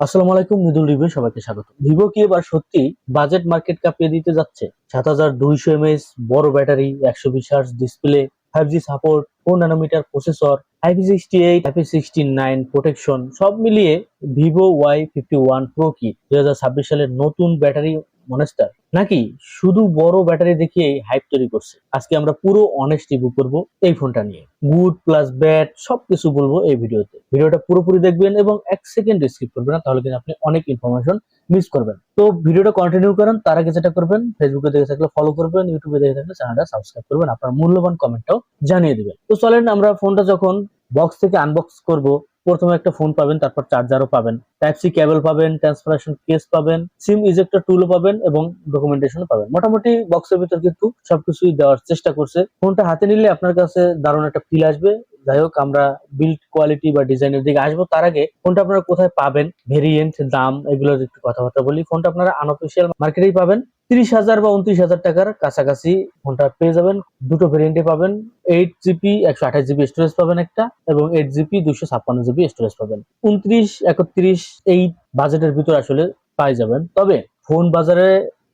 আসসালামু আলাইকুম, মৃদুল রিভিউ সবাইকে স্বাগত। ভিভো কি এবার সত্যি বাজেট মার্কেট কাঁপিয়ে দিতে যাচ্ছে? 7200 mAh বড় battery, 120 Hz display, 5G support, 4 nm processor, IP68 IP69 protection সব মিলিয়ে ভিভো Y51 প্রো কি 2026 সালের নতুন ব্যাটারি মনস্টার, নাকি শুধু বড় ব্যাটারি দেখিয়ে হাইপ তৈরি করছে? আজকে আমরা পুরো অনেস্ট রিভিউ করব এই ফোনটা নিয়ে। গুড প্লাস ব্যাড সবকিছু বলবো এই ভিডিওটা পুরোপুরি দেখবেন এবং 1 সেকেন্ড স্কিপ করবেন না, তাহলে কিন্তু আপনি অনেক ইনফরমেশন মিস করবেন। তো ভিডিওটা কন্টিনিউ করেন, তার আগে যেটা করবেন, ফেসবুকে দেখে থাকলে ফলো করবেন, ইউটিউবে দেখে থাকলে চ্যানেলটা সাবস্ক্রাইব করবেন, আপনার মূল্যবান কমেন্টটাও জানিয়ে দিবেন। তো চলেন আমরা ফোনটা যখন বক্স থেকে আনবক্স করব, প্রথমে একটা ফোন পাবেন, তারপর চার্জারও পাবেন, টাইপ সি কেবল পাবেন, ট্রান্সফারেশন কেস পাবেন, সিম ইজেক্টর টুলও পাবেন এবং ডকুমেন্টেশন পাবেন। মোটামুটি বক্সের ভিতর কিন্তু সবকিছুই দেওয়ার চেষ্টা করছে। ফোনটা হাতে নিলে আপনার কাছে দারুণ একটা ফিল আসবে। যাই হোক, আমরা বিল্ড কোয়ালিটি বা ডিজাইনের দিকে আসবো, তার আগে ফোনটা আপনারা কোথায় পাবেন, ভেরিয়েন্ট, দাম, এগুলোর একটু কথাবার্তা বলি। ফোনটা আপনারা আনঅফিসিয়াল মার্কেটেই পাবেন। 30,000 বা 29,000 টাকার কাছাকাছি ফোনটা পেয়ে যাবেন। দুটো ভেরিয়েন্টে পাবেন। 8 জিবি 128 জিবি স্টোরেজ পাবেন একটা, এবং 8 জিবি 256 জিবি স্টোরেজ পাবেন। 29, 31 এই বাজেটের ভিতর আসলে পাই যাবেন। তবে ফোন বাজারে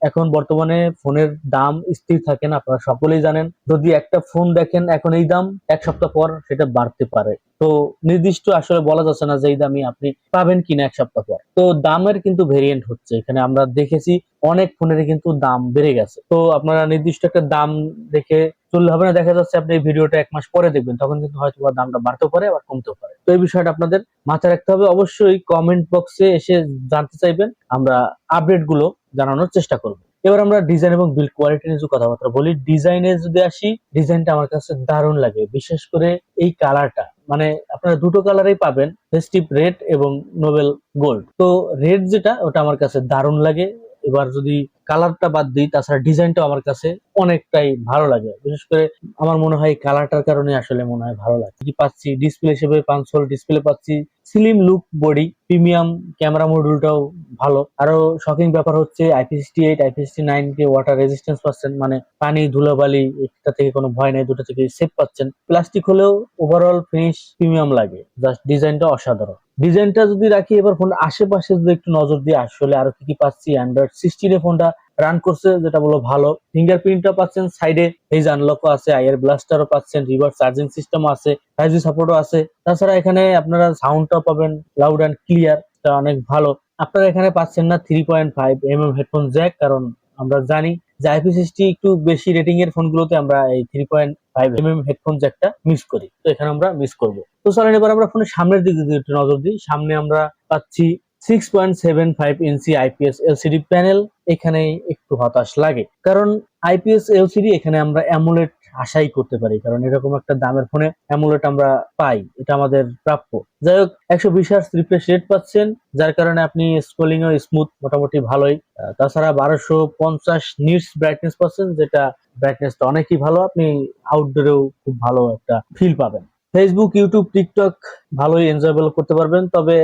এখন বর্তমানে ফোনের দাম স্থির থাকে না, আপনারা সকলেই জানেন। যদি একটা ফোন দেখেন এখন এই দাম, 1 সপ্তাহ পর সেটা বাড়তে পারে। তো নির্দিষ্ট আসলে বলা যাচ্ছে না যে এই দামই আপনি পাবেন কিনা 1 সপ্তাহ পর। তো দামের কিন্তু ভেরিয়েন্ট হচ্ছে, এখানে আমরা দেখেছি অনেক ফোনের কিন্তু দাম বেড়ে গেছে। তো আপনারা নির্দিষ্ট একটা দাম দেখে চললে হবে না। দেখা যাচ্ছে আপনি এই ভিডিওটা 1 মাস পরে দেখবেন, তখন কিন্তু হয়তো দামটা বাড়তেও পারে আবার কমতেও পারে। তো এই বিষয়টা আপনাদের মাথায় রাখতে হবে। অবশ্যই কমেন্ট বক্সে এসে জানতে চাইবেন, আমরা আপডেট গুলো জানানোর চেষ্টা করব। এবার আমরা ডিজাইন এবং বিল্ড কোয়ালিটি নিয়ে কথাবার্তা বলি। ডিজাইনে যদি আসি, ডিজাইনটা আমার কাছে দারুণ লাগে, বিশেষ করে এই কালারটা। মানে আপনারা দুটো কালারই পাবেন, ফেস্টিভ রেড এবং নোবেল গোল্ড। তো রেড যেটা, ওটা আমার কাছে দারুণ লাগে। এবার যদি কালারটা বাদ দিই, তাছাড়া ডিজাইনটা আমার কাছে অনেকটাই ভালো লাগে। বিশেষ করে আমার মনে হয় কালারটার কারণে আসলে মনে হয় ভালো লাগে। কি পাচ্ছি ডিসপ্লে হিসেবে, 5 ডিসপ্লে পাচ্ছি, slim look body, premium camera মডিউলটাও ভালো। আরো শকিং ব্যাপার হচ্ছে IP68 IP69 কে ওয়াটার রেজিস্ট্যান্স পাচ্ছেন, মানে পানি ধুলাবালি এটা থেকে কোনো ভয় নাই, দুটো থেকে সেফ পাচ্ছেন। প্লাস্টিক হলেও ওভারঅল ফিনিশ প্রিমিয়াম লাগে, জাস্ট ডিজাইনটা অসাধারণ। ডিজাইনটা যদি রাখি, এবার ফোন আশেপাশে যদি একটু নজর দিয়ে আসলে আরো কি কি পাচ্ছি। অ্যান্ড্রয়েড 16 এ ফোনটা রান করছে, যেটা বলো ভালো। ফিঙ্গারপ্রিন্টটা পাচ্ছেন সাইডে, ফেজ আনলকও আছে, আইআর ব্লাস্টারও পাচ্ছেন, রিভার্স চার্জিং সিস্টেম আছে, 5G সাপোর্টও আছে। তাছাড়া এখানে আপনারা সাউন্ডটাও পাবেন লাউড অ্যান্ড ক্লিয়ার, এটা অনেক ভালো। আপনারা এখানে পাচ্ছেন না 3.5 mm হেডফোন জ্যাক, কারণ আমরা জানি যে IP60 একটু বেশি রেটিং এর ফোনগুলোতে আমরা এই 3.5 mm হেডফোন জ্যাকটা মিস করি, তো এখানে আমরা মিস করব। তো চলেন এবার আমরা ফোনের সামনের দিকে যদি একটু নজর দিই, সামনে আমরা পাচ্ছি 6.75 ইঞ্চি আইপিএস এলসিডি প্যানেল। এখানে একটু হতাশ লাগে, কারণ আইপিএস এলসিডি এখানে আমরা অ্যামোলেড আশাই করতে পারি, কারণ এরকম একটা দামের ফোনে অ্যামোলেড আমরা পাই, এটা আমাদের প্রাপ্য। যাই হোক, 120 Hz রিফ্রেশ রেট পাচ্ছেন, যার কারণে আপনি স্ক্রলিং ও স্মুথ মোটামুটি ভালোই। তাছাড়া 1250 নিটস ব্রাইটনেস পাচ্ছেন, যেটা ব্রাইটনেসটা অনেকই ভালো। আপনি আউটডোরেও খুব ভালো একটা ফিল পাবেন। ফেসবুক, ইউটিউব, টিকটক ভালোই এনজয়েবল করতে পারবেন। তবে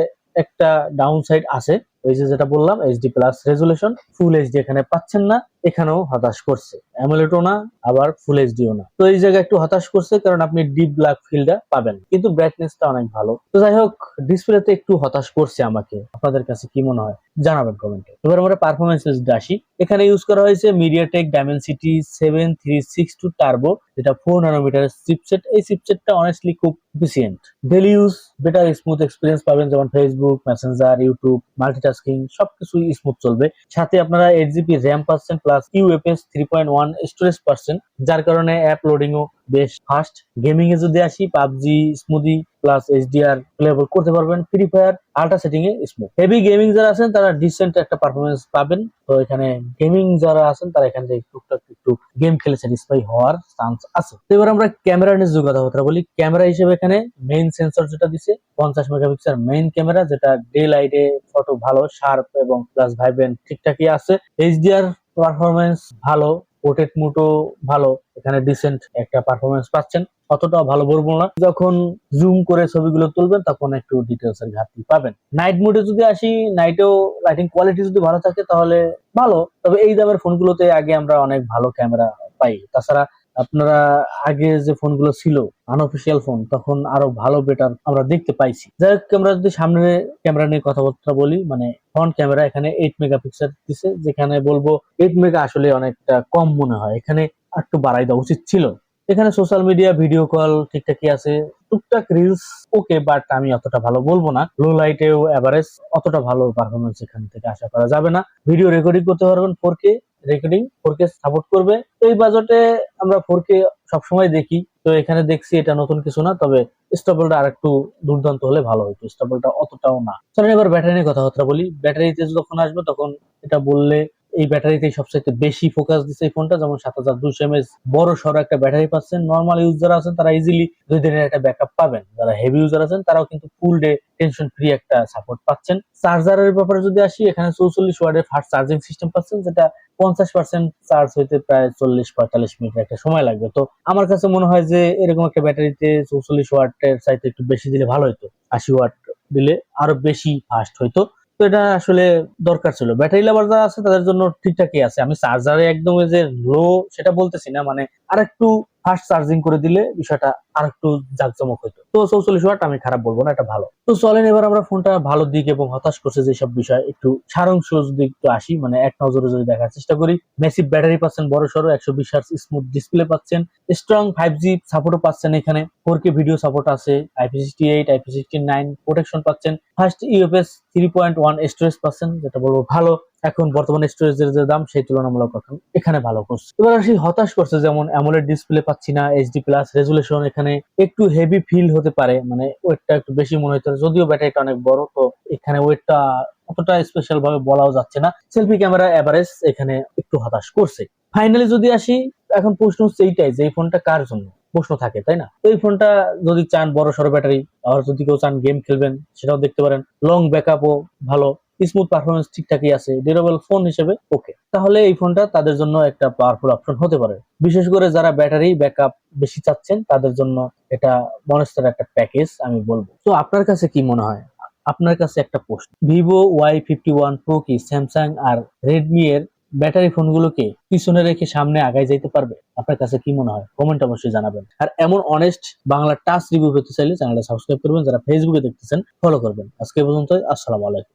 একটা ডাউন সাইড আছে, ওই যে যেটা বললাম, HD plus resolution, full HD এখানে পাচ্ছেন না, এখানেও হতাশ করছে। অ্যামোলেডও না, আবার ফুল এইচডিও না। তো এই জায়গায় একটু হতাশ করছে, কারণ আপনি ডিপ ব্ল্যাক ফিলটা পাবেন, কিন্তু ব্রাইটনেসটা অনেক ভালো। তো যাই হোক, ডিসপ্লেতে একটু হতাশ করছে আমাকে। আপনাদের কাছে কি মনে হয় জানাবেন কমেন্টে। এবার আমরা পারফরমেন্স আসি। এখানে ইউজ করা হয়েছে মিডিয়াটেক ডাইমেনসিটি 7362 টার্বো, যেটা 4 nm চিপসেট। এই চিপসেটটা অনেস্টলি খুব efficient. Daily use better smooth experience পাবেন, যেমন ফেসবুক, মেসেঞ্জার, ইউটিউব, মাল্টিটাস্কিং সবকিছুই স্মুথ চলবে। সাথে আপনারা 8 জিবি র্যাম পাচ্ছেন, প্লাস ইউএফএস 3.1 স্টোরেজ পাচ্ছেন, যার কারণে অ্যাপ লোডিংও বেশ ফাস্ট। গেমিং এ যদি আসি, PUBG smoothie plus HDR playable করতে পারবেন। ফ্রি ফায়ার আল্ট্রা সেটিং এ স্মুথ। হেভি গেমিং যারা আছেন তারা ডিসেন্ট একটা পারফরমেন্স পাবেন। তো এখানে গেমিং যারা আছেন তারা এখান থেকে টুকটাক একটু গেম খেলে স্যাটিসফাই হওয়ার চান্স আছে। তো এবার আমরা ক্যামেরা নিয়ে কথাবার্তা বলি। ক্যামেরা হিসেবে এখানে মেইন সেন্সর যেটা দিছে, 50 মেগাপিক্সেল মেইন ক্যামেরা, যেটা ডে লাইটে ফটো ভালো, শার্প এবং প্লাস ভাইব্রেন্ট ঠিকঠাকই আছে। এইচডিআর পারফরমেন্স ভালো, পোর্ট্রেট মোডও ভালো, এখানে ডিসেন্ট একটা পারফরমেন্স পাচ্ছেন। অতটাও ভালো বলবো না, যখন জুম করে ছবিগুলো তুলবেন তখন একটু ডিটেলস এর ঘাটতি পাবেন। নাইট মোডে যদি আসি, নাইটেও লাইটিং কোয়ালিটি যদি ভালো থাকে তাহলে ভালো। তবে এই দামের ফোনগুলোতে আগে আমরা অনেক ভালো ক্যামেরা পাই। তাছাড়া আপনারা আগে যে ফোনগুলো ছিল আনঅফিসিয়াল ফোন, তখন আরো ভালো বেটার আমরা দেখতে পাইছি। যাই হোক, আমরা যদি সামনে ক্যামেরা নিয়ে কথাবার্তা বলি, মানে ফ্রন্ট ক্যামেরা এখানে 8 মেগাপিক্সেল দিছে, যেখানে বলবো 8 মেগা আসলে অনেকটা কম মনে হয়, এখানে একটু বাড়াই দেওয়া উচিত ছিল। এখানে সোশ্যাল মিডিয়া ভিডিও কল ঠিকঠাকই আছে, টুকটাক রিলস ওকে, বাট আমি অতটা ভালো বলবো না। লো লাইটেও এভারেজ, অতটা ভালো পারফরমেন্স এখান থেকে আশা করা যাবে না। ভিডিও রেকর্ডিং করতে পারবেন 4K রেকর্ডিং, 4K সাপোর্ট করবে। তো এই বাজেটে আমরা 4K সবসময় দেখি, তো এখানে দেখছি এটা নতুন কিছু না, তবে স্টেবলটা আর একটু দুর্দান্ত হলে ভালো হতো, স্টেবলটা অতটাও না। চলেন এবার ব্যাটারি নিয়ে কথাবার্তা বলি। ব্যাটারিতে যখন আসবে তখন এটা বললে এই ব্যাটারিতে সবচেয়ে বেশি ফোকাস দিচ্ছে এই ফোনটা, যেমন 7200 mAh বড় সড়ো একটা ব্যাটারি পাচ্ছেন। নর্মাল ইউজ যারা আছেন তারা ইজিলি 2 দিনের একটা ব্যাকআপ পাবেন, যারা হেভি ইউজার আছেন তারাও কিন্তু ফুল ডে টেনশন ফ্রি একটা সাপোর্ট পাচ্ছেন। চার্জারের ব্যাপারে যদি আসি, এখানে 44 ওয়াটের ফাস্ট চার্জিং সিস্টেম পাচ্ছেন, যেটা 50% চার্জ হইতে প্রায় 40-45 মিনিট একটা সময় লাগবে। তো আমার কাছে মনে হয় যে এরকম একটা ব্যাটারিতে 44 ওয়াটের চাইতে একটু বেশি দিলে ভালো হতো, 80 ওয়াট দিলে আরো বেশি ফাস্ট হইতো। তো এটা আসলে দরকার ছিল। ব্যাটারি লাভার যারা আছে তাদের জন্য ঠিকঠাকই আছে। আমি চার্জারে একদম যে লো সেটা বলতেছি না, মানে আরেকটু ফাস্ট চার্জিং করে দিলে বিষয়টা আরেকটু জাঁকজমক হইতো। তো 44 ওয়াট আমি খারাপ বলবো না, এটা ভালো। তো চলেন এবার আমরা ফোনটা ভালো দিক এবং হতাশ করছে যেসব বিষয় একটু সারাংশ যদি একটু আসি, মানে এক নজরে যদি দেখার চেষ্টা করি। মেসিভ ব্যাটারি পাচ্ছেন, বড় সড়ো 120 Hz স্মুথ ডিসপ্লে পাচ্ছেন, স্ট্রং 5G সাপোর্টও পাচ্ছেন, এখানে 4K ভিডিও সাপোর্ট আছে, IP68 IP69 প্রোটেকশন পাচ্ছেন, ফার্স্ট ইউএফএস 3.1 স্টোরেজ পাচ্ছেন, যেটা বলবো ভালো। এখন বর্তমানে স্টোরেজের যে দাম সেই তুলনামূলক এখন এখানে ভালো করছে। এবার আসি হতাশ করছে, যেমন অ্যামোলেড ডিসপ্লে পাচ্ছি না, এইচডি প্লাস রেজুলেশন, এখানে একটু হেভি ফিল হতে পারে, মানে ওয়েটটা একটু বেশি মনে হতে পারে, যদিও ব্যাটারিটা অনেক বড়, তো এখানে ওয়েটটা অতটা স্পেশাল ভাবে বলাও যাচ্ছে না। সেলফি ক্যামেরা এভারেজ, এখানে একটু হতাশ করছে। ফাইনালি যদি আসি, এখন প্রশ্ন হচ্ছে এইটাই যে এই ফোনটা কার জন্য প্রশ্ন থাকে, তাই না? তো এই ফোনটা যদি চান বড় সড়ো ব্যাটারি, আর যদি কেউ চান গেম খেলবেন সেটাও দেখতে পারেন, লং ব্যাকআপও ভালো, স্মুথ পারফরমেন্স ঠিকঠাকই আছে, ডিউরেবল ফোন হিসেবে ওকে, তাহলে এই ফোনটা তাদের জন্য একটা পাওয়ারফুল অপশন হতে পারে। বিশেষ করে যারা ব্যাটারি ব্যাকআপ বেশি চাচ্ছেন তাদের জন্য এটা মনস্টার একটা প্যাকেজ আমি বলবো। তো আপনার কাছে কি মনে হয়? আপনার কাছে একটা প্রশ্ন, ভিভো Y51 Pro কি স্যামসাং আর রেডমি এর ব্যাটারি ফোনগুলোকে পিছনে রেখে সামনে আগায় যাইতে পারবে? আপনার কাছে কি মনে হয় কমেন্ট অবশ্যই জানাবেন। আর এমন অনেস্ট বাংলা টাচ রিভিউ পেতে চাইলে চ্যানেলটা সাবস্ক্রাইব করবেন, যারা ফেসবুকে দেখতেছেন ফলো করবেন। আজকে এই পর্যন্তই, আসসালামু আলাইকুম।